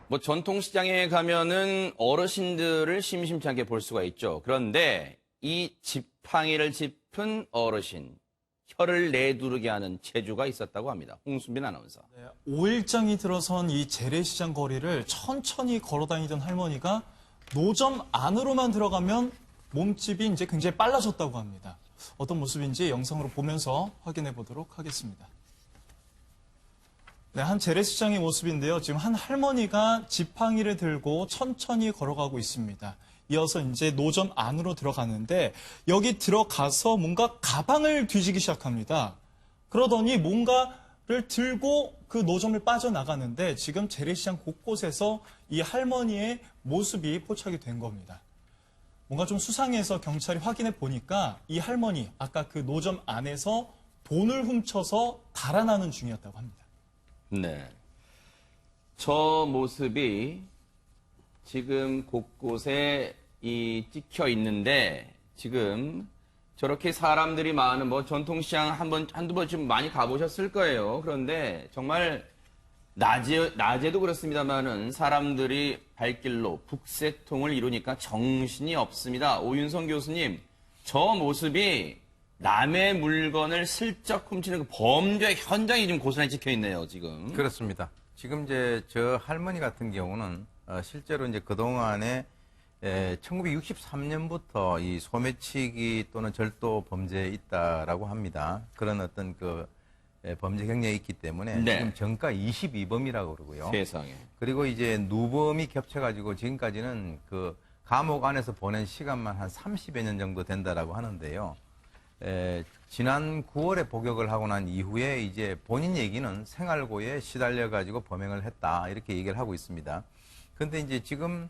뭐 전통시장에 가면은 어르신들을 심심치 않게 볼 수가 있죠. 그런데 이 지팡이를 짚은 어르신, 혀를 내두르게 하는 재주가 있었다고 합니다. 홍순빈 아나운서. 네, 5일장이 들어선 이 재래시장 거리를 천천히 걸어다니던 할머니가 노점 안으로만 들어가면 몸집이 이제 굉장히 빨라졌다고 합니다. 어떤 모습인지 영상으로 보면서 확인해 보도록 하겠습니다. 네, 한 재래시장의 모습인데요. 지금 한 할머니가 지팡이를 들고 천천히 걸어가고 있습니다. 이어서 이제 노점 안으로 들어가는데 여기 들어가서 뭔가 가방을 뒤지기 시작합니다. 그러더니 뭔가를 들고 그 노점을 빠져나가는데 지금 재래시장 곳곳에서 이 할머니의 모습이 포착이 된 겁니다. 뭔가 좀 수상해서 경찰이 확인해 보니까 이 할머니, 아까 그 노점 안에서 돈을 훔쳐서 달아나는 중이었다고 합니다. 네. 저 모습이 지금 곳곳에 찍혀 있는데 지금 저렇게 사람들이 많은 뭐 전통시장 한두 번쯤 많이 가보셨을 거예요. 그런데 정말 낮에도 그렇습니다만은 사람들이 발길로 북새통을 이루니까 정신이 없습니다. 오윤성 교수님, 저 모습이 남의 물건을 슬쩍 훔치는 그 범죄 현장이 좀 고스란히 찍혀 있네요, 지금. 그렇습니다. 지금 이제 저 할머니 같은 경우는 실제로 이제 그동안에 1963년부터 이 소매치기 또는 절도 범죄에 있다라고 합니다. 그런 어떤 그 범죄 경력이 있기 때문에 네. 지금 정가 22범이라고 그러고요. 세상에. 그리고 이제 누범이 겹쳐가지고 지금까지는 그 감옥 안에서 보낸 시간만 한 30여 년 정도 된다라고 하는데요. 지난 9월에 복역을 하고 난 이후에 이제 본인 얘기는 생활고에 시달려가지고 범행을 했다 이렇게 얘기를 하고 있습니다. 그런데 이제 지금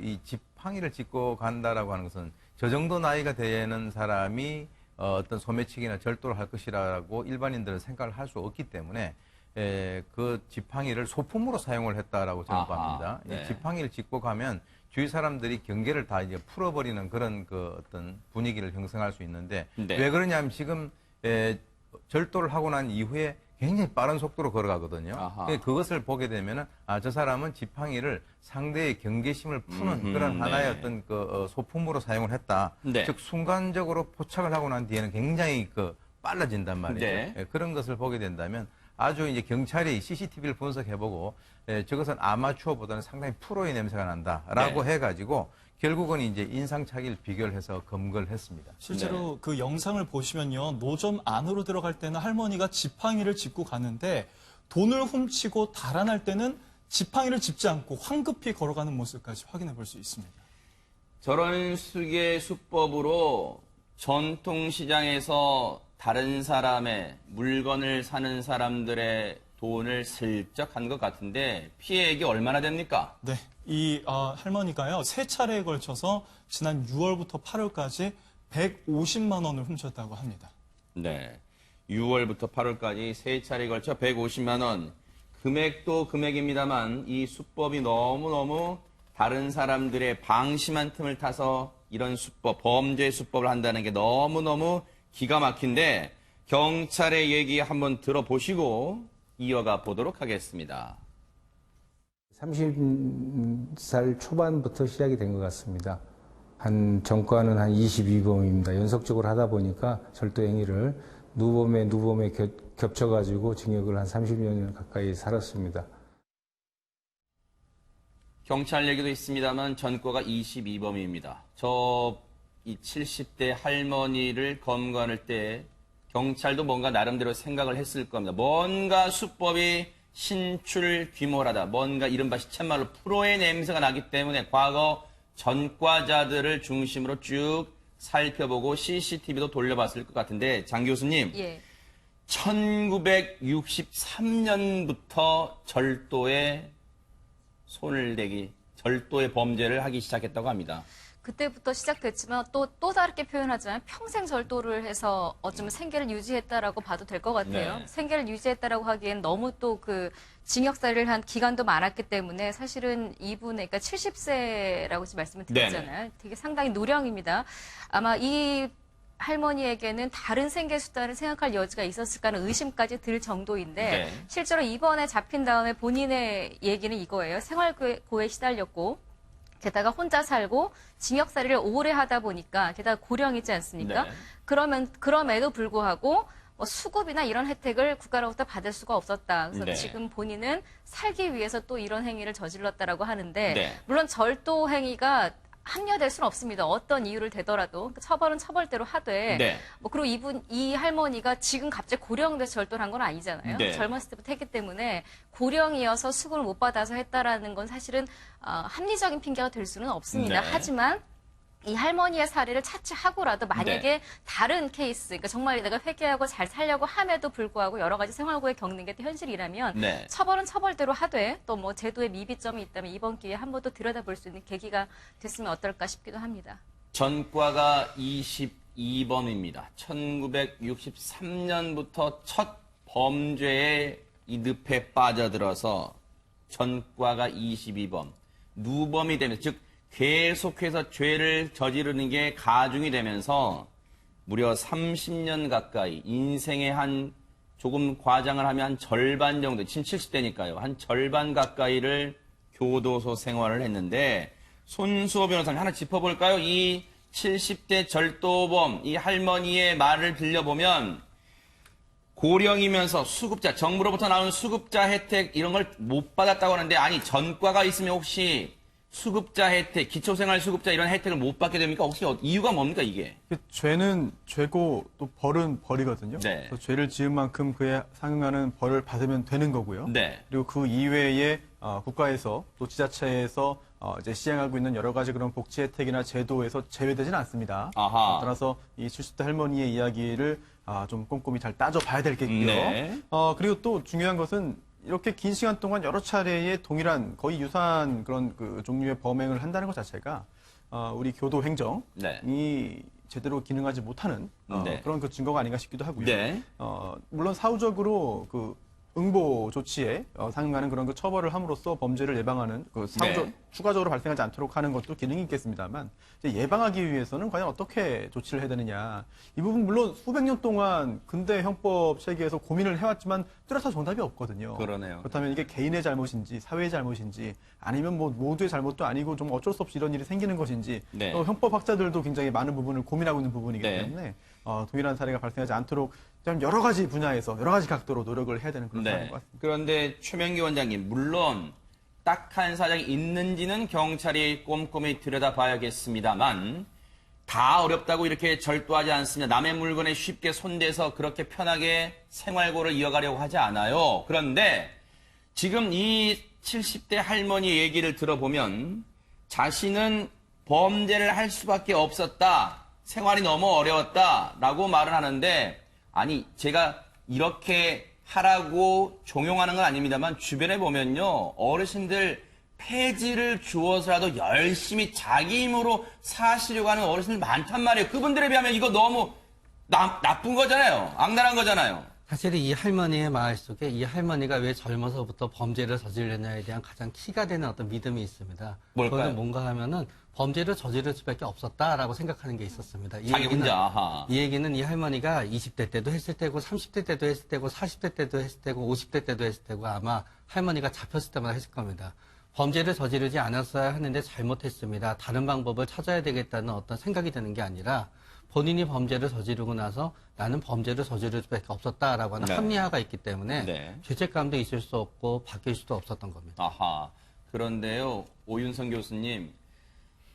이 지팡이를 짚고 간다라고 하는 것은 저 정도 나이가 되는 사람이 어떤 소매치기나 절도를 할 것이라고 일반인들은 생각을 할 수 없기 때문에 그 지팡이를 소품으로 사용을 했다라고 저는 봅니다. 네. 지팡이를 짚고 가면 주위 사람들이 경계를 다 이제 풀어버리는 그런 그 어떤 분위기를 형성할 수 있는데 네. 왜 그러냐면 지금 절도를 하고 난 이후에 굉장히 빠른 속도로 걸어가거든요. 그것을 보게 되면은 저 사람은 지팡이를 상대의 경계심을 푸는 그런 하나의 네. 어떤 그 소품으로 사용을 했다. 네. 즉 순간적으로 포착을 하고 난 뒤에는 굉장히 빨라진단 말이죠. 네. 그런 것을 보게 된다면 아주 이제 경찰이 CCTV를 분석해보고 저것은 아마추어보다는 상당히 프로의 냄새가 난다라고 네. 해가지고 결국은 이제 인상착의를 비교를 해서 검거를 했습니다. 실제로 네. 그 영상을 보시면요. 노점 안으로 들어갈 때는 할머니가 지팡이를 짚고 가는데 돈을 훔치고 달아날 때는 지팡이를 짚지 않고 황급히 걸어가는 모습까지 확인해 볼 수 있습니다. 저런 수의 수법으로 전통시장에서 다른 사람의 물건을 사는 사람들의 돈을 슬쩍 한 것 같은데 피해액이 얼마나 됩니까? 네, 이 할머니가요. 세 차례에 걸쳐서 지난 6월부터 8월까지 150만 원을 훔쳤다고 합니다. 네. 6월부터 8월까지 세 차례에 걸쳐 150만 원. 금액도 금액입니다만 이 수법이 너무너무 다른 사람들의 방심한 틈을 타서 이런 수법, 범죄 수법을 한다는 게 너무너무 기가 막힌데 경찰의 얘기 한번 들어보시고 이어가 보도록 하겠습니다. 30살 초반부터 시작이 된 것 같습니다. 전과는 한 22범입니다. 연속적으로 하다 보니까 절도 행위를 누범에 겹쳐가지고 징역을 한 30년 가까이 살았습니다. 경찰 얘기도 있습니다만 전과가 22범입니다. 이 70대 할머니를 검거할 때 경찰도 뭔가 나름대로 생각을 했을 겁니다. 뭔가 수법이 신출귀몰하다. 뭔가 이른바 시쳇말로 프로의 냄새가 나기 때문에 과거 전과자들을 중심으로 쭉 살펴보고 CCTV도 돌려봤을 것 같은데 장 교수님. 예. 1963년부터 절도에 손을 대기, 절도의 범죄를 하기 시작했다고 합니다. 그때부터 시작됐지만 또 다르게 표현하자면 평생 절도를 해서 어쩌면 생계를 유지했다라고 봐도 될 것 같아요. 네. 생계를 유지했다라고 하기엔 너무 또 그 징역살이를 한 기간도 많았기 때문에 사실은 이분의 그러니까 70세라고 지금 말씀을 드렸잖아요. 되게 상당히 노령입니다. 아마 이 할머니에게는 다른 생계 수단을 생각할 여지가 있었을까 하는 의심까지 들 정도인데 네. 실제로 이번에 잡힌 다음에 본인의 얘기는 이거예요. 생활고에 시달렸고 게다가 혼자 살고 징역살이를 오래 하다 보니까 게다가 고령이지 않습니까? 네. 그럼에도 불구하고 뭐 수급이나 이런 혜택을 국가로부터 받을 수가 없었다. 그래서 네. 지금 본인은 살기 위해서 또 이런 행위를 저질렀다라고 하는데 네. 물론 절도 행위가 합리화될 수는 없습니다. 어떤 이유를 대더라도 처벌은 처벌대로 하되 네. 뭐 그리고 이 할머니가 지금 갑자기 고령돼서 절도를 한 건 아니잖아요. 네. 젊었을 때부터 했기 때문에 고령이어서 수급을 못 받아서 했다라는 건 사실은 합리적인 핑계가 될 수는 없습니다. 네. 하지만 이 할머니의 사례를 차치하고라도 만약에 다른 케이스, 그러니까 정말 내가 회개하고 잘 살려고 함에도 불구하고 여러 가지 생활고에 겪는 게 또 현실이라면 네. 처벌은 처벌대로 하되 또 뭐 제도에 미비점이 있다면 이번 기회에 한 번 더 들여다볼 수 있는 계기가 됐으면 어떨까 싶기도 합니다. 전과가 22범입니다. 1963년부터 첫 범죄의 이 늪에 빠져들어서 전과가 22범, 누범이 되면서 즉 계속해서 죄를 저지르는 게 가중이 되면서 무려 30년 가까이 인생의 한 조금 과장을 하면 한 절반 정도, 지금 70대니까요. 한 절반 가까이를 교도소 생활을 했는데 손수호 변호사님 하나 짚어볼까요? 이 70대 절도범, 이 할머니의 말을 들려보면 고령이면서 수급자, 정부로부터 나오는 수급자 혜택 이런 걸 못 받았다고 하는데 아니 전과가 있으면 혹시 수급자 혜택, 기초생활수급자 이런 혜택을 못 받게 됩니까? 혹시 이유가 뭡니까 이게? 죄는 죄고 또 벌은 벌이거든요. 네. 그래서 죄를 지은 만큼 그에 상응하는 벌을 받으면 되는 거고요. 네. 그리고 그 이외에 국가에서 또 지자체에서 이제 시행하고 있는 여러 가지 그런 복지 혜택이나 제도에서 제외되지는 않습니다. 아하. 따라서 이 70대 할머니의 이야기를 좀 꼼꼼히 잘 따져봐야 되겠고요. 네. 그리고 또 중요한 것은 이렇게 긴 시간 동안 여러 차례의 동일한 거의 유사한 그런 그 종류의 범행을 한다는 것 자체가 우리 교도 행정이 네. 제대로 기능하지 못하는 네. 그런 그 증거가 아닌가 싶기도 하고요. 네. 물론 사후적으로 그 응보 조치에 상응하는 그런 그 처벌을 함으로써 범죄를 예방하는 그 사후적 네. 추가적으로 발생하지 않도록 하는 것도 기능이 있겠습니다만 이제 예방하기 위해서는 과연 어떻게 조치를 해야 되느냐 이 부분 물론 수백 년 동안 근대 형법 체계에서 고민을 해왔지만 뚜렷한 정답이 없거든요. 그러네요. 그렇다면 이게 개인의 잘못인지 사회의 잘못인지 아니면 뭐 모두의 잘못도 아니고 좀 어쩔 수 없이 이런 일이 생기는 것인지 네. 형법학자들도 굉장히 많은 부분을 고민하고 있는 부분이기 네. 때문에 동일한 사례가 발생하지 않도록 좀 여러 가지 분야에서 여러 가지 각도로 노력을 해야 되는 그런 상황인 것 같습니다. 그런데 최명기 원장님, 물론 딱한 사정이 있는지는 경찰이 꼼꼼히 들여다봐야겠습니다만 다 어렵다고 이렇게 절도하지 않습니다. 남의 물건에 쉽게 손대서 그렇게 편하게 생활고를 이어가려고 하지 않아요. 그런데 지금 이 70대 할머니 얘기를 들어보면 자신은 범죄를 할 수밖에 없었다. 생활이 너무 어려웠다라고 말을 하는데 아니 제가 이렇게 하라고 종용하는 건 아닙니다만 주변에 보면요 어르신들 폐지를 주어서라도 열심히 자기 힘으로 사시려고 하는 어르신들 많단 말이에요. 그분들에 비하면 이거 너무 나쁜 거잖아요. 악랄한 거잖아요. 사실 이 할머니의 말 속에 이 할머니가 왜 젊어서부터 범죄를 저질렀냐에 대한 가장 키가 되는 어떤 믿음이 있습니다. 뭘까요? 그거는 뭔가 하면은 범죄를 저지를 수밖에 없었다라고 생각하는 게 있었습니다. 자기 혼자. 아하. 이 얘기는 이 할머니가 20대 때도 했을 때고 30대 때도 했을 때고 40대 때도 했을 때고 50대 때도 했을 때고 아마 할머니가 잡혔을 때마다 했을 겁니다. 범죄를 저지르지 않았어야 하는데 잘못했습니다. 다른 방법을 찾아야 되겠다는 어떤 생각이 드는 게 아니라 본인이 범죄를 저지르고 나서 나는 범죄를 저지를 수밖에 없었다라고 하는 네. 합리화가 있기 때문에 네. 죄책감도 있을 수 없고 바뀔 수도 없었던 겁니다. 아하. 그런데요, 오윤성 교수님.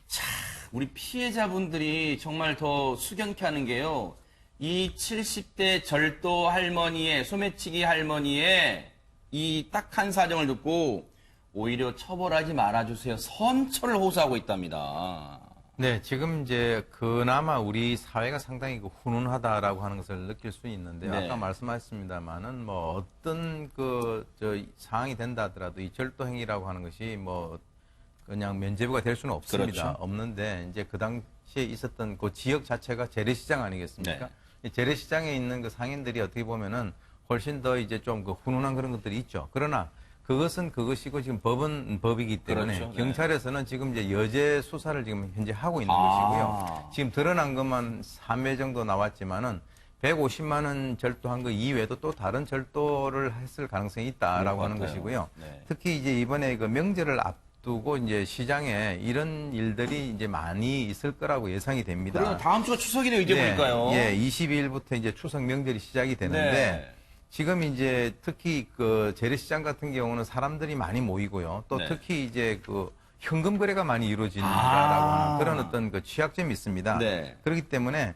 자, 우리 피해자분들이 정말 더 숙연케 하는 게요. 이 70대 절도 할머니의, 소매치기 할머니의 이 딱한 사정을 듣고 오히려 처벌하지 말아주세요. 선처를 호소하고 있답니다. 네, 지금 이제 그나마 우리 사회가 상당히 그 훈훈하다라고 하는 것을 느낄 수 있는데 네. 아까 말씀하셨습니다만은 뭐 어떤 상황이 된다 하더라도 이 절도 행위라고 하는 것이 뭐 그냥 면죄부가 될 수는 없습니다. 그렇죠. 없는데 이제 그 당시에 있었던 그 지역 자체가 재래시장 아니겠습니까? 네. 이 재래시장에 있는 그 상인들이 어떻게 보면은 훨씬 더 이제 좀 그 훈훈한 그런 것들이 있죠. 그러나 그것은 그것이고 지금 법은 법이기 때문에 그렇죠. 네. 경찰에서는 지금 이제 여죄 수사를 지금 현재 하고 있는 것이고요. 지금 드러난 것만 3회 정도 나왔지만은 150만 원 절도한 거 이외에도 또 다른 절도를 했을 가능성이 있다라고 하는 같아요. 것이고요. 네. 특히 이제 이번에 그 명절을 앞두고 이제 시장에 이런 일들이 이제 많이 있을 거라고 예상이 됩니다. 그러면 다음 주가 추석이네요, 이제 보니까요. 예, 22일부터 이제 추석 명절이 시작이 되는데 네. 지금 이제 특히 그 재래시장 같은 경우는 사람들이 많이 모이고요. 또 네. 특히 이제 그 현금 거래가 많이 이루어진다라고 하는 그런 어떤 그 취약점이 있습니다. 네. 그렇기 때문에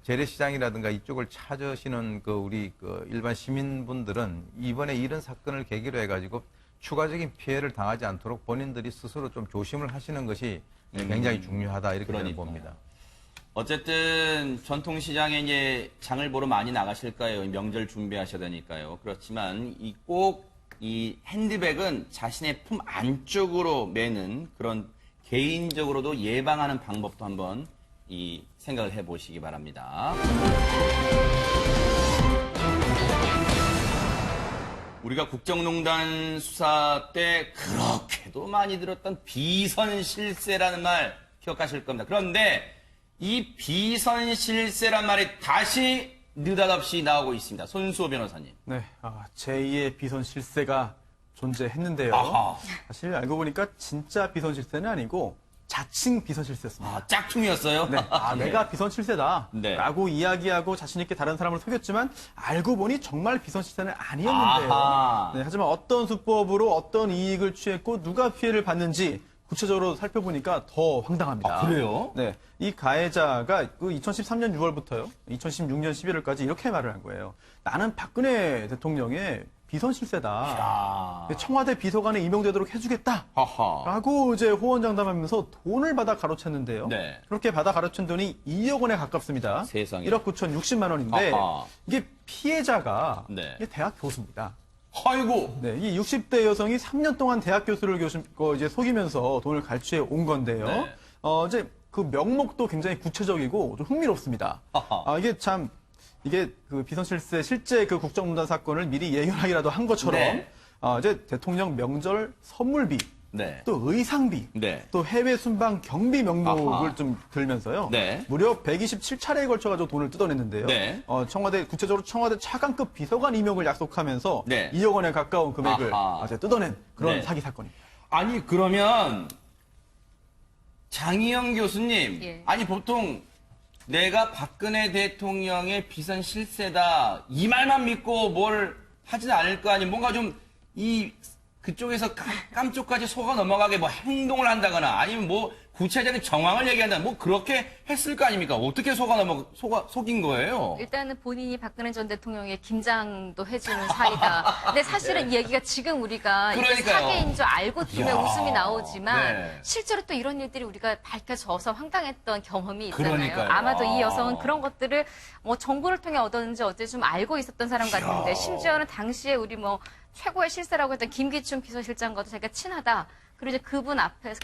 재래시장이라든가 이쪽을 찾으시는 그 우리 그 일반 시민분들은 이번에 이런 사건을 계기로 해가지고 추가적인 피해를 당하지 않도록 본인들이 스스로 좀 조심을 하시는 것이 굉장히 중요하다 이렇게 저는 그러니까요. 봅니다. 어쨌든 전통시장에 이제 장을 보러 많이 나가실 거예요. 명절 준비하셔야 되니까요. 그렇지만 꼭 이 핸드백은 자신의 품 안쪽으로 매는 그런 개인적으로도 예방하는 방법도 한번 이 생각을 해보시기 바랍니다. 우리가 국정농단 수사 때 그렇게도 많이 들었던 비선실세라는 말 기억하실 겁니다. 그런데 이 비선실세란 말이 다시 느닷없이 나오고 있습니다. 손수호 변호사님. 네, 제2의 비선 실세가 존재했는데요. 아하. 사실 알고 보니까 진짜 비선 실세는 아니고 자칭 비선 실세였습니다. 아, 짝퉁이었어요? 네, 내가 비선 실세다. 네. 라고 이야기하고 자신있게 다른 사람을 속였지만 알고 보니 정말 비선 실세는 아니었는데요. 아하. 네, 하지만 어떤 수법으로 어떤 이익을 취했고 누가 피해를 받는지 구체적으로 살펴보니까 더 황당합니다. 아, 그래요? 네. 이 가해자가 그 2013년 6월부터요. 2016년 11월까지 이렇게 말을 한 거예요. 나는 박근혜 대통령의 비선 실세다. 아. 청와대 비서관에 임명되도록 해주겠다. 하하. 라고 이제 호언장담하면서 돈을 받아 가로챘는데요. 네. 그렇게 받아 가로챈 돈이 2억 원에 가깝습니다. 세상에. 1억 9천 60만 원인데 아하. 이게 피해자가 네. 이게 대학 교수입니다. 아이고. 네, 이 60대 여성이 3년 동안 대학 교수를 이제 속이면서 돈을 갈취해 온 건데요. 네. 이제 그 명목도 굉장히 구체적이고 좀 흥미롭습니다. 아하. 이게 그 비선실세 실제 그 국정농단 사건을 미리 예견하기라도 한 것처럼 네. 이제 대통령 명절 선물비, 네. 또 의상비, 네. 또 해외 순방 경비 명목을 아하. 좀 들면서요. 네. 무려 127차례에 걸쳐가지고 돈을 뜯어냈는데요. 네. 구체적으로 청와대 차관급 비서관 임용을 약속하면서 네. 2억 원에 가까운 금액을 아하. 이제 뜯어낸 그런 네. 사기 사건입니다. 아니, 그러면 장희영 교수님. 예. 아니, 보통 내가 박근혜 대통령의 비선 실세다. 이 말만 믿고 뭘 하진 않을 거 아니에요. 뭔가 좀 그쪽에서 깜쪽까지 속아 넘어가게 뭐 행동을 한다거나 아니면 뭐 구체적인 정황을 얘기한다. 뭐 그렇게 했을 거 아닙니까? 어떻게 속인 거예요? 일단은 본인이 박근혜 전 대통령의 김장도 해주는 사이다. 근데 사실은 이 얘기가 지금 우리가 이게 그러니까요. 사기인 줄 알고 들으면 이야. 웃음이 나오지만 네. 실제로 또 이런 일들이 우리가 밝혀져서 황당했던 경험이 있잖아요. 그러니까요. 아마도 이 아. 여성은 그런 것들을 뭐 정보를 통해 얻었는지 어째 좀 알고 있었던 사람 같은데 심지어는 당시에 우리 뭐 최고의 실세라고 했던 김기춘 비서실장과도 자기가 친하다. 그리고 이제 그분 앞에서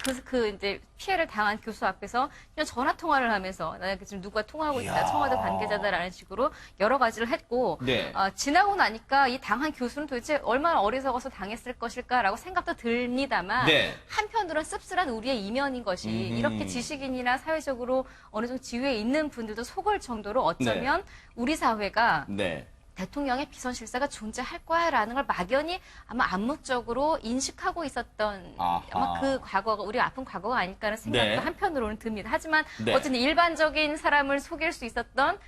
이제 피해를 당한 교수 앞에서 그냥 전화 통화를 하면서 나는 지금 누가 통화하고 있다. 청와대 관계자다라는 식으로 여러 가지를 했고 네. 지나고 나니까 이 당한 교수는 도대체 얼마나 어리석어서 당했을 것일까라고 생각도 듭니다만 네. 한편으로는 씁쓸한 우리의 이면인 것이 이렇게 지식인이나 사회적으로 어느 정도 지위에 있는 분들도 속을 정도로 어쩌면 우리 사회가 네. 대통령의 비선 실세가 존재할 거야라는 걸 막연히 아마 암묵적으로 인식하고 있었던 아하. 아마 그 과거가 우리 아픈 과거가 아닐까 하는 생각도 네. 한편으로는 듭니다. 하지만 네. 어쨌든 일반적인 사람을 속일 수 있었던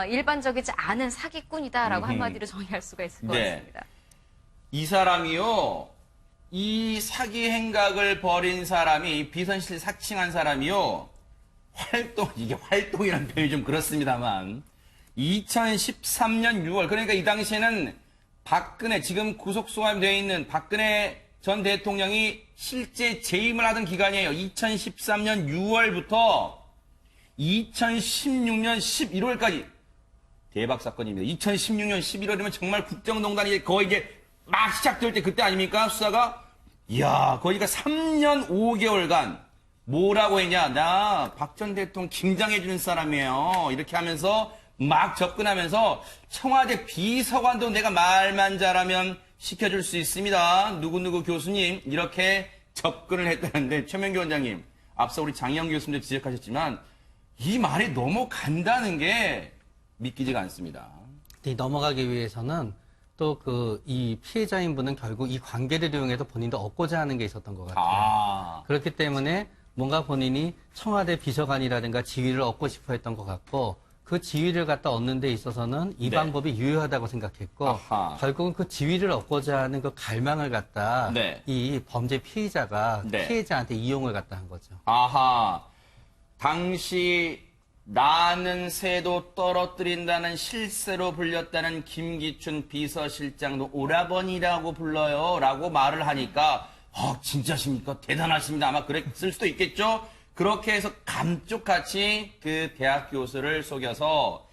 일반적이지 않은 사기꾼이다라고 한마디로 정의할 수가 있을 것 네. 같습니다. 이 사람이요, 이 사기 행각을 벌인 사람이, 비선실 사칭한 사람이요, 이게 활동이라는 표현이 좀 그렇습니다만, 2013년 6월, 그러니까 이 당시에는 지금 구속송환되어 있는 박근혜 전 대통령이 실제 재임을 하던 기간이에요. 2013년 6월부터 2016년 11월까지. 대박 사건입니다. 2016년 11월이면 정말 국정농단이 거의 이제 막 시작될 때 그때 아닙니까? 수사가? 이야, 거기가 3년 5개월간 뭐라고 했냐? 나 박 전 대통령 김장해주는 사람이에요. 이렇게 하면서 막 접근하면서 청와대 비서관도 내가 말만 잘하면 시켜줄 수 있습니다. 누구누구 교수님 이렇게 접근을 했다는데 최명규 원장님 앞서 우리 장영 교수님도 지적하셨지만 이 말이 너무 간다는 게 믿기지가 않습니다. 이 넘어가기 위해서는 또 이 피해자인 분은 결국 이 관계를 이용해서 본인도 얻고자 하는 게 있었던 것 같아요. 아, 그렇기 때문에 뭔가 본인이 청와대 비서관이라든가 지위를 얻고 싶어 했던 것 같고 그 지위를 갖다 얻는 데 있어서는 이 네. 방법이 유효하다고 생각했고 아하. 결국은 그 지위를 얻고자 하는 그 갈망을 갖다 네. 이 범죄 피의자가 네. 피해자한테 이용을 갖다 한 거죠. 아하. 당시 나는 새도 떨어뜨린다는 실세로 불렸다는 김기춘 비서실장도 오라버니라고 불러요. 라고 말을 하니까 진짜십니까? 대단하십니다. 아마 그랬을 수도 있겠죠? 그렇게 해서 감쪽같이 그 대학 교수를 속여서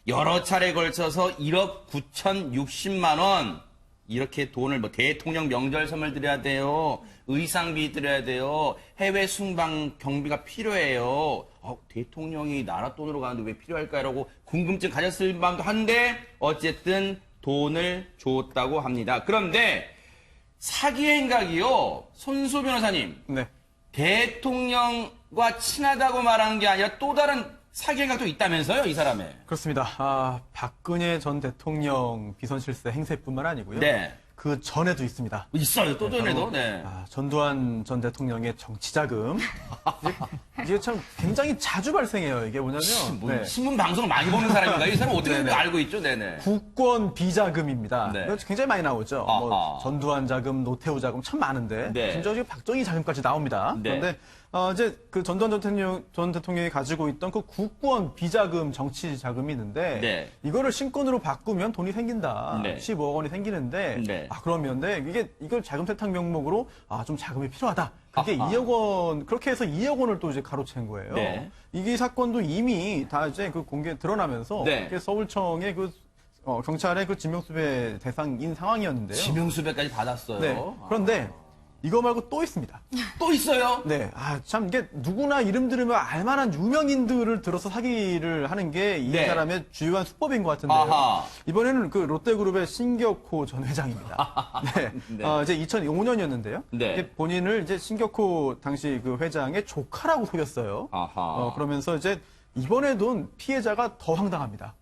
여러 차례 걸쳐서 1억 9,060만 원 이렇게 돈을 대통령 명절 선물 드려야 돼요. 의상비 드려야 돼요. 해외 순방 경비가 필요해요. 대통령이 나라 돈으로 가는데 왜 필요할까라고 궁금증 가졌을 마음도 한데 어쨌든 돈을 줬다고 합니다. 그런데 사기 행각이요. 손수 변호사님. 네. 대통령과 친하다고 말하는 게 아니라 또 다른 사기 행각도 있다면서요, 이 사람의. 그렇습니다. 박근혜 전 대통령 비선실세 행세뿐만 아니고요. 네. 그 전에도 있습니다. 있어요, 또 전에도. 네. 전두환 전 대통령의 정치자금. 이게 참 굉장히 자주 발생해요. 이게 뭐냐면. 네. 신문 방송을 많이 보는 사람인가? 이 사람 어떻게 네네. 알고 있죠, 네네. 국권 비자금입니다. 네. 이거 굉장히 많이 나오죠. 아하. 뭐 전두환 자금, 노태우 자금 참 많은데 네. 심지어 지금 박정희 자금까지 나옵니다. 네. 그런데 이제 그 전두환 전 대통령이 가지고 있던 그 국권 비자금 정치 자금이 있는데 네. 이거를 신권으로 바꾸면 돈이 생긴다. 네. 15억 원이 생기는데 네. 그러면 이걸 자금 세탁 명목으로 좀 자금이 필요하다. 그게 아하. 2억 원 그렇게 해서 2억 원을 또 이제 가로챈 거예요. 네. 이게 사건도 이미 다 이제 그 공개 드러나면서 네. 이게 서울청의 경찰의 그 진명수배 대상인 상황이었는데요. 지명수배까지 받았어요. 네. 그런데 이거 말고 또 있습니다. 또 있어요? 네. 참 이게 누구나 이름 들으면 알만한 유명인들을 들어서 사기를 하는 게 이 네. 사람의 주요한 수법인 것 같은데요. 아하. 이번에는 그 롯데그룹의 신격호 전 회장입니다. 네. 네. 이제 2005년이었는데요. 네. 본인을 이제 신격호 당시 그 회장의 조카라고 속였어요. 아하. 그러면서 이제 이번에도 피해자가 더 황당합니다.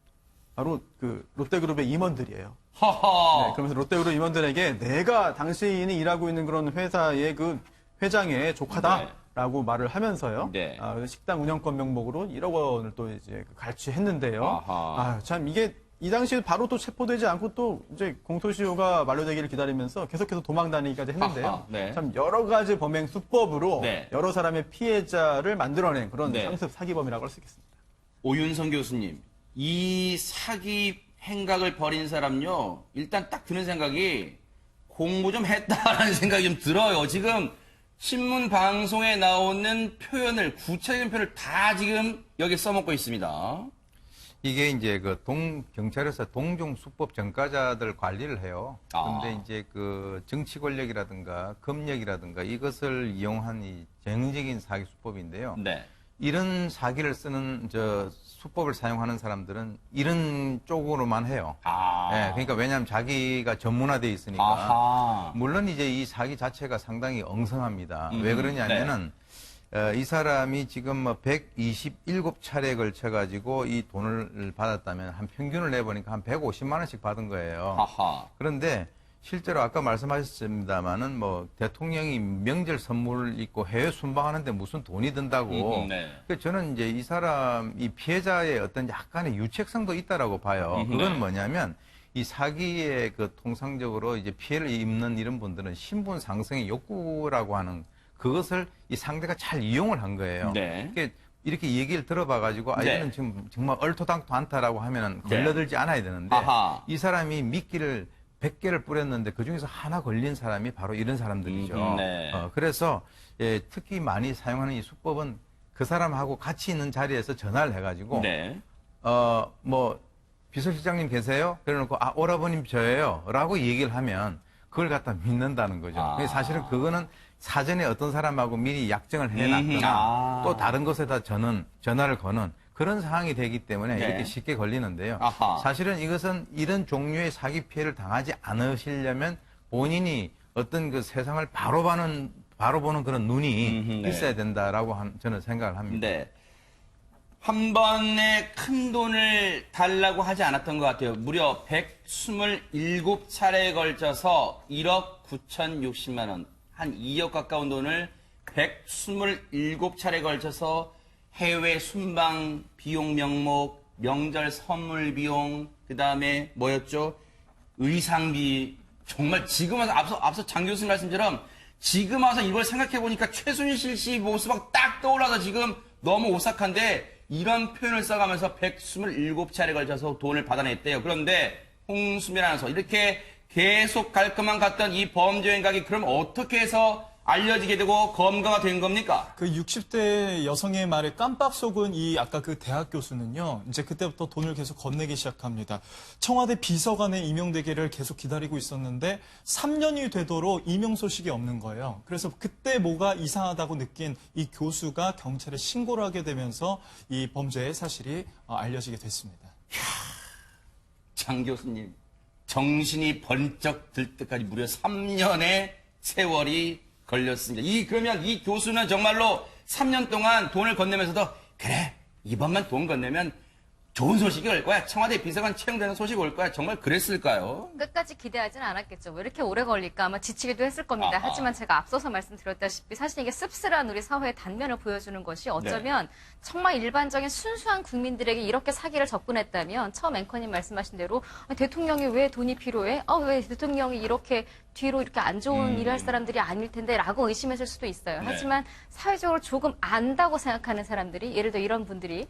바로 그 롯데그룹의 임원들이에요. 하하. 네, 그러면서 롯데그룹 임원들에게 내가 당신이 일하고 있는 그런 회사의 그 회장의 조카다라고 말을 하면서요. 네. 식당 운영권 명목으로 1억 원을 또 이제 갈취했는데요. 아하. 참 이게 이 당시에 바로 또 체포되지 않고 또 이제 공소시효가 만료되기를 기다리면서 계속해서 도망 다니기까지 했는데요. 아하, 네. 참 여러 가지 범행 수법으로 네. 여러 사람의 피해자를 만들어낸 그런 네. 상습 사기범이라고 할 수 있겠습니다. 오윤성 교수님, 이 사기 행각을 벌인 사람요, 일단 딱 드는 생각이 공부 좀 했다라는 생각이 좀 들어요. 지금 신문 방송에 나오는 표현을, 구체적인 표현을 다 지금 여기 써먹고 있습니다. 이게 이제 경찰에서 동종 수법 전과자들 관리를 해요. 그런데 이제 그 정치 권력이라든가 검력이라든가 이것을 이용한 이 전형적인 사기 수법인데요. 네. 이런 사기를 쓰는 수법을 사용하는 사람들은 이런 쪽으로만 해요. 네, 그러니까 왜냐하면 자기가 전문화되어 있으니까. 아하. 물론 이제 이 사기 자체가 상당히 엉성합니다. 왜 그러냐면은 이 사람이 지금 뭐 127차례에 걸쳐가지고 이 돈을 받았다면 한 평균을 내보니까 한 150만 원씩 받은 거예요. 아하. 그런데 실제로 아까 말씀하셨습니다마는 뭐 대통령이 명절 선물 있고 해외 순방하는데 무슨 돈이 든다고. 네. 그래서 저는 이제 이 사람, 이 피해자의 어떤 약간의 유책성도 있다라고 봐요. 그건 뭐냐면 이 사기의 그 통상적으로 이제 피해를 입는 이런 분들은 신분 상승의 욕구라고 하는 그것을 이 상대가 잘 이용을 한 거예요. 네. 이렇게 얘기를 들어봐가지고 네. 이거는 지금 정말 얼토당토 않다라고 하면은 네. 걸려들지 않아야 되는데 아하. 이 사람이 미끼를 100개를 뿌렸는데 그중에서 하나 걸린 사람이 바로 이런 사람들이죠. 네. 그래서 특히 많이 사용하는 이 수법은 그 사람하고 같이 있는 자리에서 전화를 해가지고 네. 뭐 비서실장님 계세요? 그래놓고 오라버님 저예요 라고 얘기를 하면 그걸 갖다 믿는다는 거죠. 근데 사실은 그거는 사전에 어떤 사람하고 미리 약정을 해놨거나 또 다른 것에다 전화를 거는 그런 상황이 되기 때문에 네. 이렇게 쉽게 걸리는데요. 아하. 사실은 이것은 이런 종류의 사기 피해를 당하지 않으시려면 본인이 어떤 그 세상을 바로 보는 그런 눈이 네. 있어야 된다라고 저는 생각을 합니다. 네. 한 번에 큰 돈을 달라고 하지 않았던 것 같아요. 무려 127차례에 걸쳐서 1억 9,060만 원, 한 2억 가까운 돈을 127차례에 걸쳐서 해외 순방 비용 명목, 명절 선물 비용, 그 다음에 뭐였죠? 의상비. 정말 지금 와서 앞서 장 교수님 말씀처럼 지금 와서 이걸 생각해 보니까 최순실 씨 모습하고 딱 떠올라서 지금 너무 오싹한데 이런 표현을 써가면서 127차례 걸쳐서 돈을 받아냈대요. 그런데 홍수민 아나운서 이렇게 계속 갈것만 갔던 이 범죄 행각이 그럼 어떻게 해서 알려지게 되고 검거가 된 겁니까? 그 60대 여성의 말에 깜빡 속은 이 아까 그 대학 교수는요, 이제 그때부터 돈을 계속 건네기 시작합니다. 청와대 비서관에 임용되기를 계속 기다리고 있었는데 3년이 되도록 임용 소식이 없는 거예요. 그래서 그때 뭐가 이상하다고 느낀 이 교수가 경찰에 신고를 하게 되면서 이 범죄의 사실이 알려지게 됐습니다. 장 교수님, 정신이 번쩍 들 때까지 무려 3년의 세월이 걸렸습니다. 그러면 이 교수는 정말로 3년 동안 돈을 건네면서도 그래, 이번만 돈 건네면 좋은 소식이 올 거야. 청와대 비서관 채용되는 소식이 올 거야. 정말 그랬을까요? 끝까지 기대하지는 않았겠죠. 왜 이렇게 오래 걸릴까 아마 지치기도 했을 겁니다. 하지만 제가 앞서서 말씀드렸다시피 사실 이게 씁쓸한 우리 사회의 단면을 보여주는 것이 어쩌면 정말 일반적인 순수한 국민들에게 이렇게 사기를 접근했다면 처음 앵커님 말씀하신 대로 대통령이 왜 돈이 필요해? 왜 대통령이 이렇게 뒤로 이렇게 안 좋은 일을 할 사람들이 아닐 텐데 라고 의심했을 수도 있어요. 네. 하지만 사회적으로 조금 안다고 생각하는 사람들이 예를 들어 이런 분들이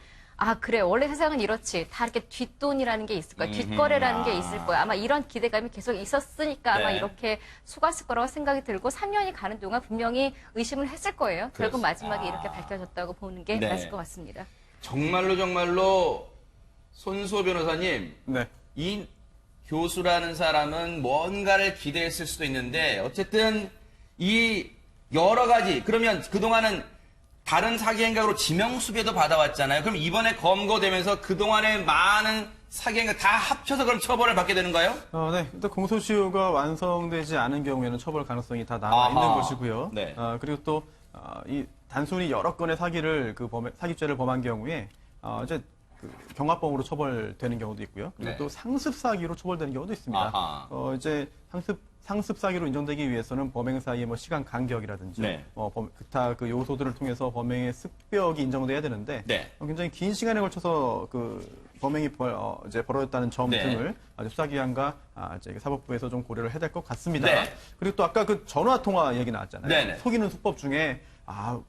그래. 원래 세상은 이렇지. 다 이렇게 뒷돈이라는 게 있을 거야. 뒷거래라는 게 있을 거야. 아마 이런 기대감이 계속 있었으니까 아마 네. 이렇게 속았을 거라고 생각이 들고 3년이 가는 동안 분명히 의심을 했을 거예요. 결국 마지막에 이렇게 밝혀졌다고 보는 게 네. 맞을 것 같습니다. 정말로 손수호 변호사님, 네. 이 교수라는 사람은 뭔가를 기대했을 수도 있는데 어쨌든 이 여러 가지 그러면 그동안은 다른 사기 행각으로 지명수배도 받아왔잖아요. 그럼 이번에 검거되면서 그동안의 많은 사기 행각 다 합쳐서 그럼 처벌을 받게 되는가요? 네. 일단 공소시효가 완성되지 않은 경우에는 처벌 가능성이 다 남아 있는 아하. 것이고요. 네. 그리고 또 이 단순히 여러 건의 사기를 사기죄를 범한 경우에 이제 그 경합범으로 처벌되는 경우도 있고요. 그리고 네. 또 상습 사기로 처벌되는 경우도 있습니다. 아하. 이제 상습 사기로 인정되기 위해서는 범행 사이의 뭐 시간 간격이라든지 네. 기타 그 요소들을 통해서 범행의 습벽이 인정돼야 되는데 네. 굉장히 긴 시간에 걸쳐서 그 범행이 이제 벌어졌다는 점 네. 등을 아주 수사기관과 이제 사법부에서 좀 고려를 해야 될 것 같습니다. 네. 그리고 또 아까 그 전화 통화 얘기 나왔잖아요. 네네. 속이는 수법 중에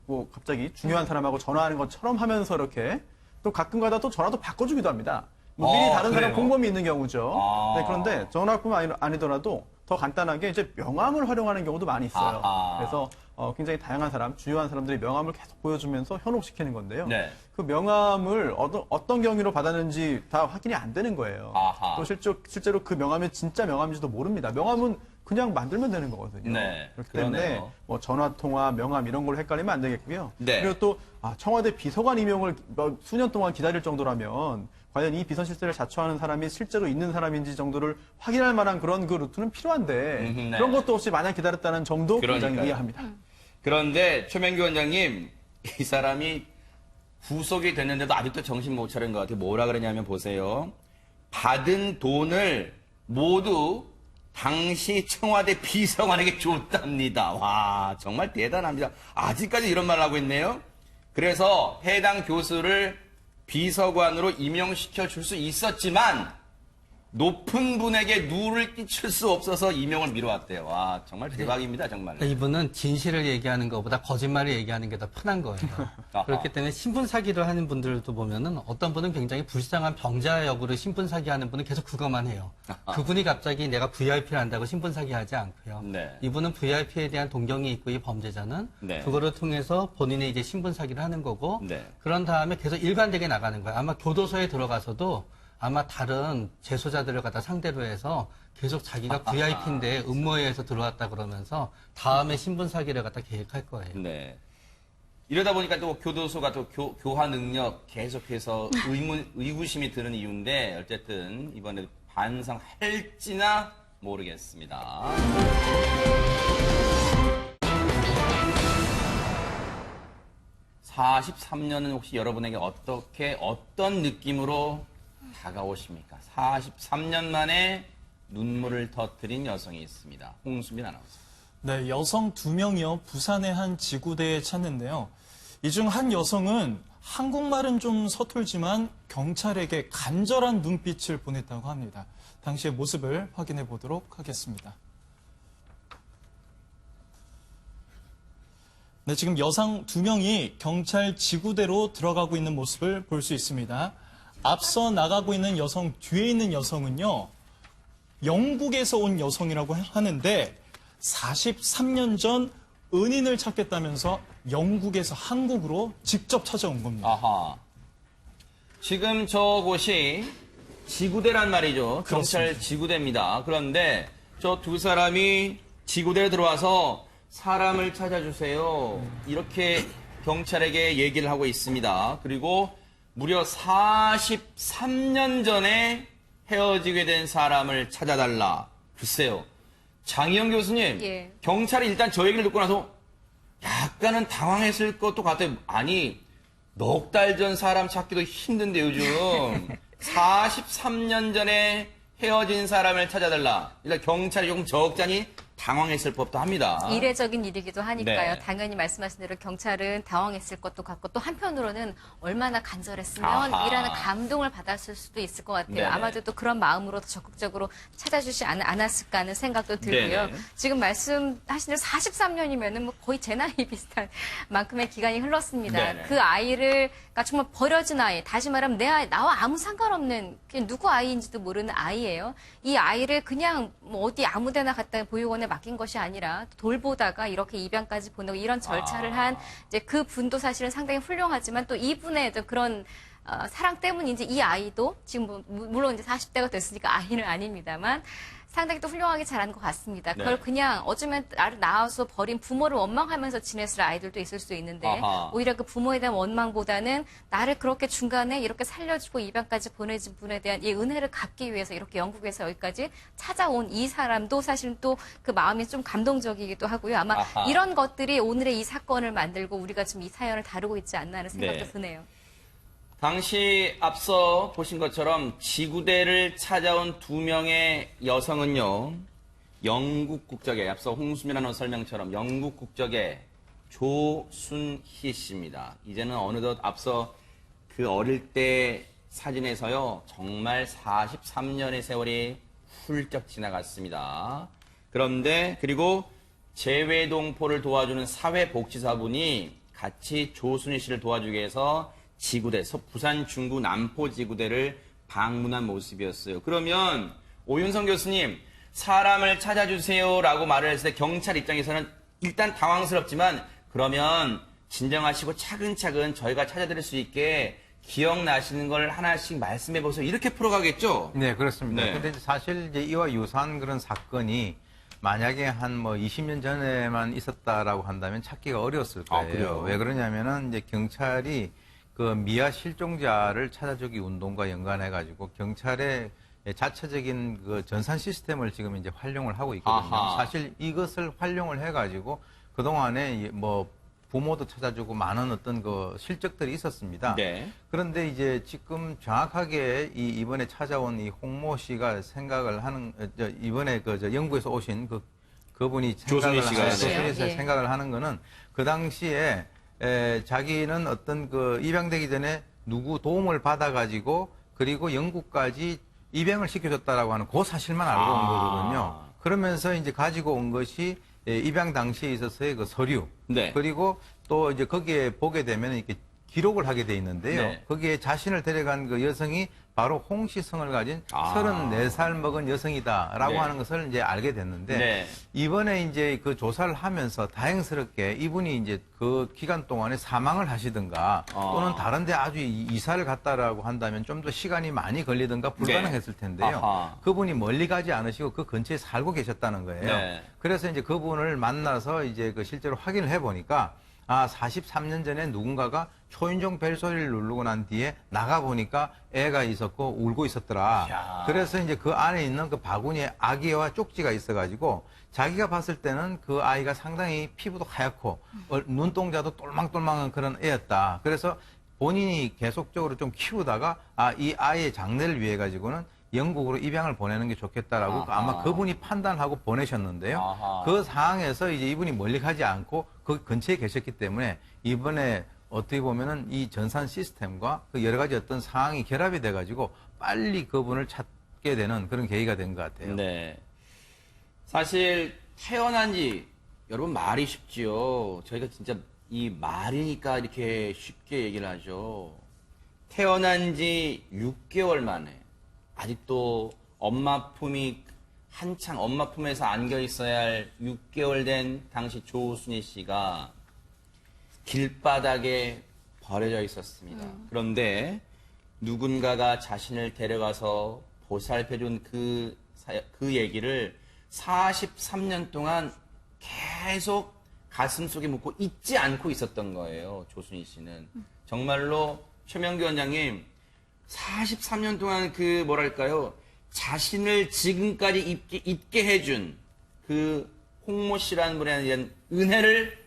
뭐 갑자기 중요한 사람하고 전화하는 것처럼 하면서 이렇게 또 가끔가다 또 전화도 바꿔주기도 합니다. 뭐 미리 다른 사람 그래요? 공범이 있는 경우죠. 아. 네, 그런데 전화뿐만 아니더라도 더 간단하게 이제 명함을 활용하는 경우도 많이 있어요. 아하. 그래서 굉장히 다양한 사람, 주요한 사람들이 명함을 계속 보여주면서 현혹시키는 건데요. 네. 그 명함을 어떤 경위로 받았는지 다 확인이 안 되는 거예요. 아하. 또 실제로 그 명함이 진짜 명함인지도 모릅니다. 명함은 그냥 만들면 되는 거거든요. 네, 그렇기 때문에 그러네요. 뭐 전화 통화, 명함 이런 걸 헷갈리면 안 되겠고요. 네. 그리고 또 청와대 비서관 임용을 수년 동안 기다릴 정도라면 과연 이 비선 실세를 자초하는 사람이 실제로 있는 사람인지 정도를 확인할 만한 그런 그 루트는 필요한데 네. 그런 것도 없이 마냥 기다렸다는 점도 굉장히 그러니까요. 이해합니다. 그런데 최명규 원장님, 이 사람이 구속이 됐는데도 아직도 정신 못 차린 것 같아요. 뭐라 그러냐면 보세요. 받은 돈을 모두 당시 청와대 비서관에게 줬답니다. 와, 정말 대단합니다. 아직까지 이런 말을 하고 있네요. 그래서 해당 교수를 비서관으로 임용시켜 줄 수 있었지만 높은 분에게 누를 끼칠 수 없어서 임용을 미뤄왔대요. 와, 정말 대박입니다, 정말. 그러니까 이분은 진실을 얘기하는 것보다 거짓말을 얘기하는 게 더 편한 거예요. 아하. 그렇기 때문에 신분 사기를 하는 분들도 보면은 어떤 분은 굉장히 불쌍한 병자 역으로 신분 사기하는 분은 계속 그것만 해요. 그분이 갑자기 내가 VIP를 한다고 신분 사기하지 않고요. 네. 이분은 VIP에 대한 동경이 있고 이 범죄자는 네. 그거를 통해서 본인의 이제 신분 사기를 하는 거고 네. 그런 다음에 계속 일관되게 나가는 거예요. 아마 교도소에 들어가서도 아마 다른 재소자들을 갖다 상대로 해서 계속 자기가 VIP인데 음모에 의해서 들어왔다 그러면서 다음에 신분 사기를 갖다 계획할 거예요. 네. 이러다 보니까 또 교도소가 또 교화 능력 계속해서 의구심이 드는 이유인데 어쨌든 이번에 반성할지나 모르겠습니다. (43년은) 혹시 여러분에게 어떤 느낌으로 다가오십니까? 43년 만에 눈물을 터뜨린 여성이 있습니다. 홍수민 아나운서. 네, 여성 2명이요. 부산의 한 지구대에 찾는데요. 이 중 한 여성은 한국말은 좀 서툴지만 경찰에게 간절한 눈빛을 보냈다고 합니다. 당시의 모습을 확인해 보도록 하겠습니다. 네, 지금 여성 2명이 경찰 지구대로 들어가고 있는 모습을 볼 수 있습니다. 앞서 나가고 있는 여성, 뒤에 있는 여성은요, 영국에서 온 여성이라고 하는데 43년 전 은인을 찾겠다면서 영국에서 한국으로 직접 찾아온 겁니다. 아하. 지금 저곳이 지구대란 말이죠. 경찰 그렇습니다. 지구대입니다. 그런데 저 두 사람이 지구대에 들어와서 사람을 찾아주세요. 이렇게 경찰에게 얘기를 하고 있습니다. 그리고 무려 43년 전에 헤어지게 된 사람을 찾아달라. 글쎄요. 장희영 교수님, 예. 경찰이 일단 저 얘기를 듣고 나서 약간은 당황했을 것도 같아요. 아니, 넉 달 전 사람 찾기도 힘든데 요즘 43년 전에 헤어진 사람을 찾아달라. 일단 경찰이 조금 적잖이 당황했을 법도 합니다. 이례적인 일이기도 하니까요. 네. 당연히 말씀하신 대로 경찰은 당황했을 것도 같고 또 한편으로는 얼마나 간절했으면 아하. 이라는 감동을 받았을 수도 있을 것 같아요. 네네. 아마도 또 그런 마음으로 더 적극적으로 찾아주지 않았을까 하는 생각도 들고요. 네네. 지금 말씀하신 대로 43년이면은 뭐 거의 제 나이 비슷한 만큼의 기간이 흘렀습니다. 네네. 그 아이를 그러니까 정말 버려진 아이, 다시 말하면 내 아이, 나와 아무 상관없는 그냥 누구 아이인지도 모르는 아이예요. 이 아이를 그냥 뭐 어디 아무데나 갖다 보육원에 맡긴 것이 아니라 돌보다가 이렇게 입양까지 보내고 이런 절차를 한 이제 그 분도 사실은 상당히 훌륭하지만 또 이분의 어떤 그런 사랑 때문인지 이 아이도 지금 물론 이제 40대가 됐으니까 아이는 아닙니다만 상당히 또 훌륭하게 자란 것 같습니다. 그걸 네. 그냥 어쩌면 나를 낳아서 버린 부모를 원망하면서 지냈을 아이들도 있을 수 있는데 아하. 오히려 그 부모에 대한 원망보다는 나를 그렇게 중간에 이렇게 살려주고 입양까지 보내준 분에 대한 이 은혜를 갚기 위해서 이렇게 영국에서 여기까지 찾아온 이 사람도 사실은 또 그 마음이 좀 감동적이기도 하고요. 아마 아하. 이런 것들이 오늘의 이 사건을 만들고 우리가 지금 이 사연을 다루고 있지 않나 하는 생각도 네. 드네요. 당시 앞서 보신 것처럼 지구대를 찾아온 2명의 여성은요, 영국 국적의, 앞서 홍수민 아나운서 설명처럼 영국 국적의 조순희 씨입니다. 이제는 어느덧 앞서 그 어릴 때 사진에서요, 정말 43년의 세월이 훌쩍 지나갔습니다. 그런데, 그리고 재외동포를 도와주는 사회복지사분이 같이 조순희 씨를 도와주기 위해서 지구대, 부산 중구 남포 지구대를 방문한 모습이었어요. 그러면 오윤성 교수님, 사람을 찾아주세요라고 말을 했을 때 경찰 입장에서는 일단 당황스럽지만 그러면 진정하시고 차근차근 저희가 찾아드릴 수 있게 기억나시는 걸 하나씩 말씀해 보세요. 이렇게 풀어가겠죠? 네, 그렇습니다. 네. 근데 이제 사실 이제 이와 유사한 그런 사건이 만약에 한 뭐 20년 전에만 있었다라고 한다면 찾기가 어려웠을 아, 거예요. 그래요? 왜 그러냐면은 이제 경찰이 그 미아 실종자를 찾아주기 운동과 연관해가지고 경찰의 자체적인 그 전산 시스템을 지금 이제 활용을 하고 있거든요. 아하. 사실 이것을 활용을 해가지고 그동안에 뭐 부모도 찾아주고 많은 어떤 그 실적들이 있었습니다. 네. 그런데 이제 지금 정확하게 이번에 찾아온 이 홍모 씨가 생각을 하는, 이번에 영국에서 오신 그분이 조순희 씨가, 조순희 씨가 예. 생각을 하는 거는 그 당시에 자기는 어떤 그 입양되기 전에 누구 도움을 받아가지고 그리고 영국까지 입양을 시켜줬다라고 하는 그 사실만 알고 온 거거든요. 그러면서 이제 가지고 온 것이 입양 당시에 있어서의 그 서류. 네. 그리고 또 이제 거기에 보게 되면 이렇게 기록을 하게 돼 있는데요. 네. 거기에 자신을 데려간 그 여성이 바로 홍씨성을 가진 아. 34살 먹은 여성이다라고 네. 하는 것을 이제 알게 됐는데 네. 이번에 이제 그 조사를 하면서 다행스럽게 이분이 이제 그 기간 동안에 사망을 하시든가 또는 다른데 아주 이사를 갔다라고 한다면 좀 더 시간이 많이 걸리든가 불가능했을 텐데요. 아하. 그분이 멀리 가지 않으시고 그 근처에 살고 계셨다는 거예요. 네. 그래서 이제 그분을 만나서 이제 그 실제로 확인을 해보니까 아, 43년 전에 누군가가 초인종 벨소리를 누르고 난 뒤에 나가보니까 애가 있었고 울고 있었더라. 야. 그래서 이제 그 안에 있는 그 바구니에 아기와 쪽지가 있어가지고 자기가 봤을 때는 그 아이가 상당히 피부도 하얗고 눈동자도 똘망똘망한 그런 애였다. 그래서 본인이 계속적으로 좀 키우다가 아, 이 아이의 장래를 위해 가지고는 영국으로 입양을 보내는 게 좋겠다라고 아하. 아마 그분이 판단하고 보내셨는데요. 아하. 그 상황에서 이제 이분이 멀리 가지 않고 그 근처에 계셨기 때문에 이번에 어떻게 보면은 이 전산 시스템과 그 여러 가지 어떤 상황이 결합이 돼가지고 빨리 그분을 찾게 되는 그런 계기가 된 것 같아요. 네. 사실 태어난 지 여러분 말이 쉽지요. 저희가 진짜 이 말이니까 이렇게 쉽게 얘기를 하죠. 태어난 지 6개월 만에 아직도 엄마 품이 한창 엄마 품에서 안겨 있어야 할 6개월 된 당시 조순희 씨가 길바닥에 버려져 있었습니다. 그런데 누군가가 자신을 데려가서 보살펴준 그 얘기를 43년 동안 계속 가슴 속에 묻고 잊지 않고 있었던 거예요. 조순희 씨는. 정말로 최명규 원장님 43년 동안 그 뭐랄까요 자신을 지금까지 잊게 해준 그 홍모 씨라는 분에 대한 은혜를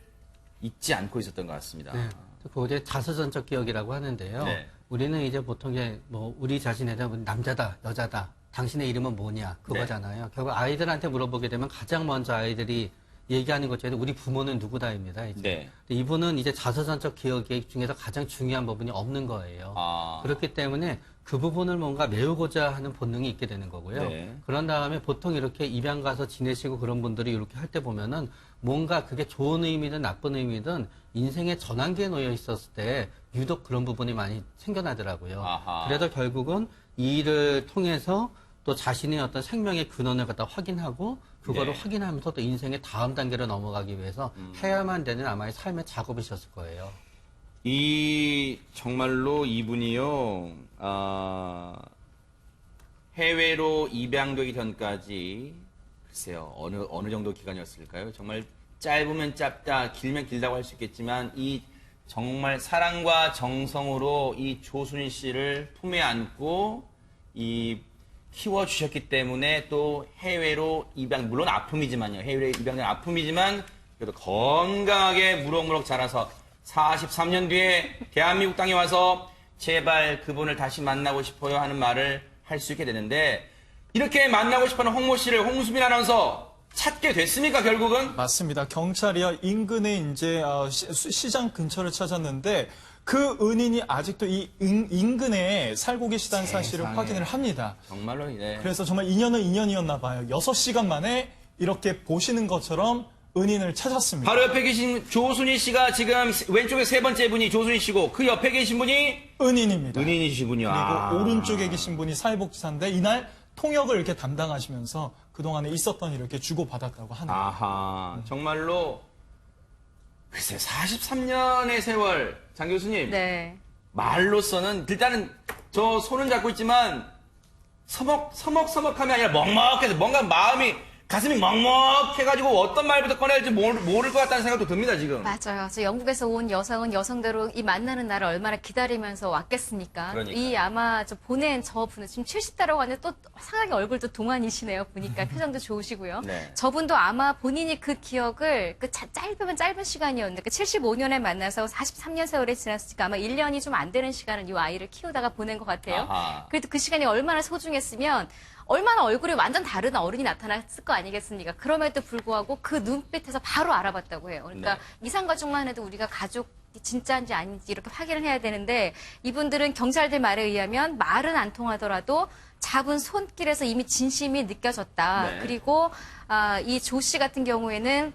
잊지 않고 있었던 것 같습니다. 네. 그거 이제 자서전적 기억이라고 하는데요. 네. 우리는 이제 보통 이제 뭐 우리 자신에 대한 남자다, 여자다, 당신의 이름은 뭐냐 그거잖아요. 결국 아이들한테 물어보게 되면 가장 먼저 아이들이 얘기하는 것 중에 우리 부모는 누구다입니다. 이제. 네. 근데 이분은 이제 자서전적 기억 중에서 가장 중요한 부분이 없는 거예요. 아. 그렇기 때문에 그 부분을 뭔가 메우고자 하는 본능이 있게 되는 거고요. 네. 그런 다음에 보통 이렇게 입양 가서 지내시고 그런 분들이 이렇게 할 때 보면은 뭔가 그게 좋은 의미든 나쁜 의미든 인생의 전환기에 놓여 있었을 때 유독 그런 부분이 많이 생겨나더라고요. 아하. 그래서 결국은 이 일을 통해서 또 자신의 어떤 생명의 근원을 갖다 확인하고 그거를 네. 확인하면서 또 인생의 다음 단계로 넘어가기 위해서 해야만 되는 아마의 삶의 작업이셨을 거예요. 정말로 이분이요, 해외로 입양되기 전까지, 글쎄요, 어느 정도 기간이었을까요? 정말 짧으면 짧다, 길면 길다고 할 수 있겠지만, 정말 사랑과 정성으로 이 조순희 씨를 품에 안고, 키워주셨기 때문에 또 해외로 물론 아픔이지만요. 해외로 입양된 아픔이지만, 그래도 건강하게 무럭무럭 자라서 43년 뒤에 대한민국 땅에 와서 제발 그분을 다시 만나고 싶어요 하는 말을 할 수 있게 되는데 이렇게 만나고 싶어하는 홍모 씨를 홍수빈 아나운서 찾게 됐습니까 결국은? 맞습니다. 경찰이요 인근에 이제 시장 근처를 찾았는데 그 은인이 아직도 이 인근에 살고 계시다는 사실을 세상에. 확인을 합니다. 정말로 그래서 정말 인연은 인연이었나 봐요. 6시간 만에 이렇게 보시는 것처럼 은인을 찾았습니다. 바로 옆에 계신 조순희 씨가 지금 왼쪽에 세 번째 분이 조순희 씨고 그 옆에 계신 분이 은인입니다. 은인이시군요. 그리고 오른쪽에 계신 분이 사회복지사인데 이날 통역을 이렇게 담당하시면서 그동안에 있었던 일을 이렇게 주고받았다고 하네요. 아하, 정말로 글쎄 43년의 세월 장 교수님 네. 말로서는 일단은 저 손은 잡고 있지만 서먹서먹함이 아니라 먹먹해서 뭔가 가슴이 먹먹해가지고 어떤 말부터 꺼내야 할지 모를 것 같다는 생각도 듭니다 지금. 맞아요. 저 영국에서 온 여성은 여성대로 이 만나는 날을 얼마나 기다리면서 왔겠습니까? 그러니까요. 이 아마 보낸 저분은 지금 70대라고 하는데 또 상하게 얼굴도 동안이시네요. 보니까 표정도 좋으시고요. 네. 저분도 아마 본인이 그 기억을 짧으면 짧은 시간이었는데 75년에 만나서 43년 세월이 지났으니까 아마 1년이 좀 안 되는 시간을 이 아이를 키우다가 보낸 것 같아요. 아하. 그래도 그 시간이 얼마나 소중했으면 얼마나 얼굴이 완전 다른 어른이 나타났을 거 아니겠습니까? 그럼에도 불구하고 그 눈빛에서 바로 알아봤다고 해요. 그러니까 네. 이상가족만 해도 우리가 가족이 진짜인지 아닌지 이렇게 확인을 해야 되는데 이분들은 경찰들 말에 의하면 말은 안 통하더라도 잡은 손길에서 이미 진심이 느껴졌다. 네. 그리고 이 조 씨 같은 경우에는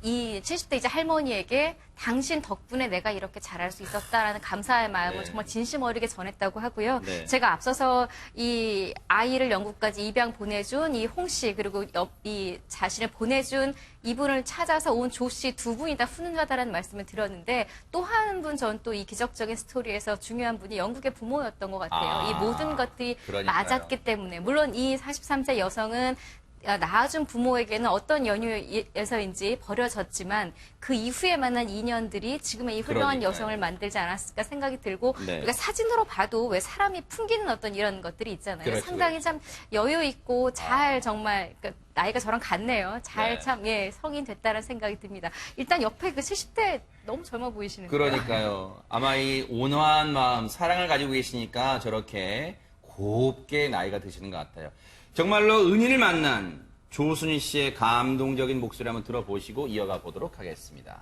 이 70대 이제 할머니에게 당신 덕분에 내가 이렇게 잘할 수 있었다라는 감사의 마음을 네. 정말 진심 어리게 전했다고 하고요. 네. 제가 앞서서 이 아이를 영국까지 입양 보내준 이 홍 씨 그리고 이 자신을 보내준 이분을 찾아서 온 조 씨 두 분이 다 훈훈하다라는 말씀을 드렸는데 또 한 분 전 또 이 기적적인 스토리에서 중요한 분이 영국의 부모였던 것 같아요. 아, 이 모든 것들이 그러니까요. 맞았기 때문에 물론 이 43세 여성은 낳아준 부모에게는 어떤 연유에서인지 버려졌지만 그 이후에 만난 인연들이 지금의 이 훌륭한 그러니까요. 여성을 만들지 않았을까 생각이 들고 네. 우리가 사진으로 봐도 왜 사람이 풍기는 어떤 이런 것들이 있잖아요. 그렇죠, 상당히 참 여유 있고 잘 정말 그러니까 나이가 저랑 같네요. 잘 네. 참 예, 성인 됐다는 생각이 듭니다. 일단 옆에 그 70대 너무 젊어 보이시는데요. 그러니까요. 아마 이 온화한 마음, 사랑을 가지고 계시니까 저렇게 곱게 나이가 드시는 것 같아요. 정말로 은인을 만난 조순희 씨의 감동적인 목소리 한번 들어보시고 이어가 보도록 하겠습니다.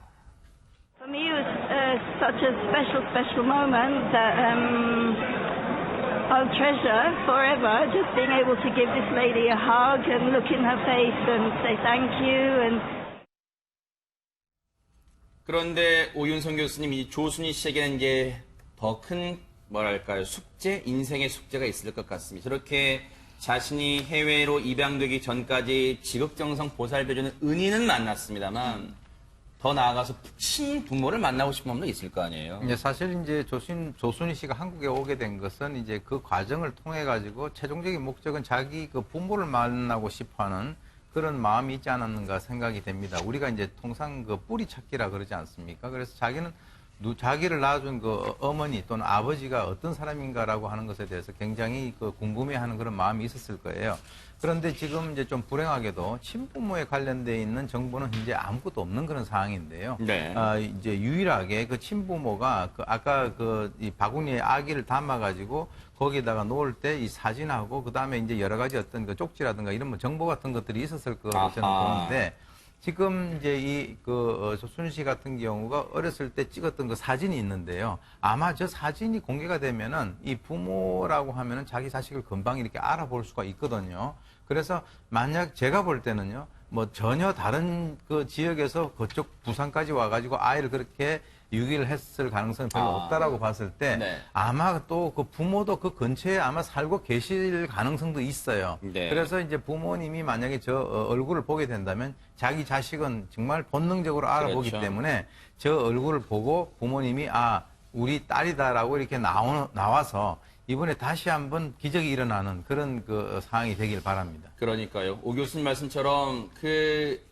For me, it was such a special moment that I'll treasure forever. Just being able to give this lady a hug and look in her face and say thank you. And 그런데 오윤성 교수님, 이 조순희 씨에게는 이제 더 큰 뭐랄까요 숙제, 인생의 숙제가 있을 것 같습니다. 저렇게 자신이 해외로 입양되기 전까지 지극정성 보살펴주는 은인은 만났습니다만 더 나아가서 친부모를 만나고 싶은 마음도 있을 거 아니에요. 이제 사실 이제 조순희 씨가 한국에 오게 된 것은 이제 그 과정을 통해 가지고 최종적인 목적은 자기 그 부모를 만나고 싶어하는 그런 마음이 있지 않았는가 생각이 됩니다. 우리가 이제 통상 그 뿌리 찾기라 그러지 않습니까? 그래서 자기는 자기를 낳아준 그 어머니 또는 아버지가 어떤 사람인가라고 하는 것에 대해서 굉장히 그 궁금해하는 그런 마음이 있었을 거예요. 그런데 지금 이제 좀 불행하게도 친부모에 관련돼 있는 정보는 현재 아무것도 없는 그런 상황인데요. 네. 이제 유일하게 그 친부모가 그 아까 그 이 바구니에 아기를 담아가지고 거기에다가 놓을 때 이 사진하고 그 다음에 이제 여러 가지 어떤 그 쪽지라든가 이런 뭐 정보 같은 것들이 있었을 거라고 저는 아하. 보는데. 지금 이제 조순희 씨 같은 경우가 어렸을 때 찍었던 그 사진이 있는데요. 아마 저 사진이 공개가 되면은 이 부모라고 하면은 자기 자식을 금방 이렇게 알아볼 수가 있거든요. 그래서 만약 제가 볼 때는요, 뭐 전혀 다른 그 지역에서 그쪽 부산까지 와가지고 아이를 그렇게 유기를 했을 가능성이 별로 없다라고 봤을 때 네. 아마 또 그 부모도 그 근처에 아마 살고 계실 가능성도 있어요. 네. 그래서 이제 부모님이 만약에 저 얼굴을 보게 된다면 자기 자식은 정말 본능적으로 알아보기 그렇죠. 때문에 저 얼굴을 보고 부모님이 우리 딸이다라고 이렇게 나와서 이번에 다시 한번 기적이 일어나는 그런 그 상황이 되길 바랍니다. 그러니까요. 오 교수님 말씀처럼 그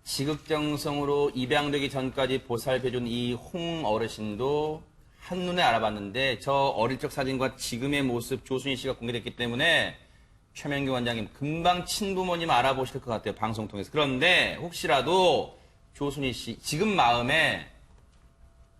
지극정성으로 입양되기 전까지 보살펴준 이 홍 어르신도 한눈에 알아봤는데 저 어릴 적 사진과 지금의 모습 조순희 씨가 공개됐기 때문에 최명규 원장님 금방 친부모님 알아보실 것 같아요. 방송 통해서. 그런데 혹시라도 조순희 씨 지금 마음에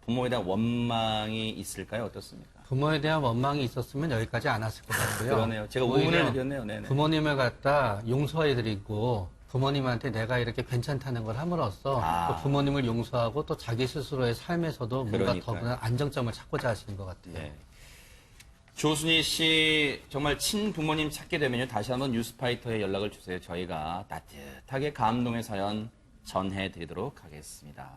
부모에 대한 원망이 있을까요? 어떻습니까? 부모에 대한 원망이 있었으면 여기까지 안 왔을 것 같고요. 그러네요. 제가 오히려 오문을 드렸네요. 네네. 부모님을 갖다 용서해드리고 부모님한테 내가 이렇게 괜찮다는 걸 함으로써 또 부모님을 용서하고 또 자기 스스로의 삶에서도 뭔가 그러니까요. 더 안정점을 찾고자 하시는 것 같아요. 네. 조순희 씨 정말 친부모님 찾게 되면요. 다시 한번 뉴스파이터에 연락을 주세요. 저희가 따뜻하게 감동의 사연 전해드리도록 하겠습니다.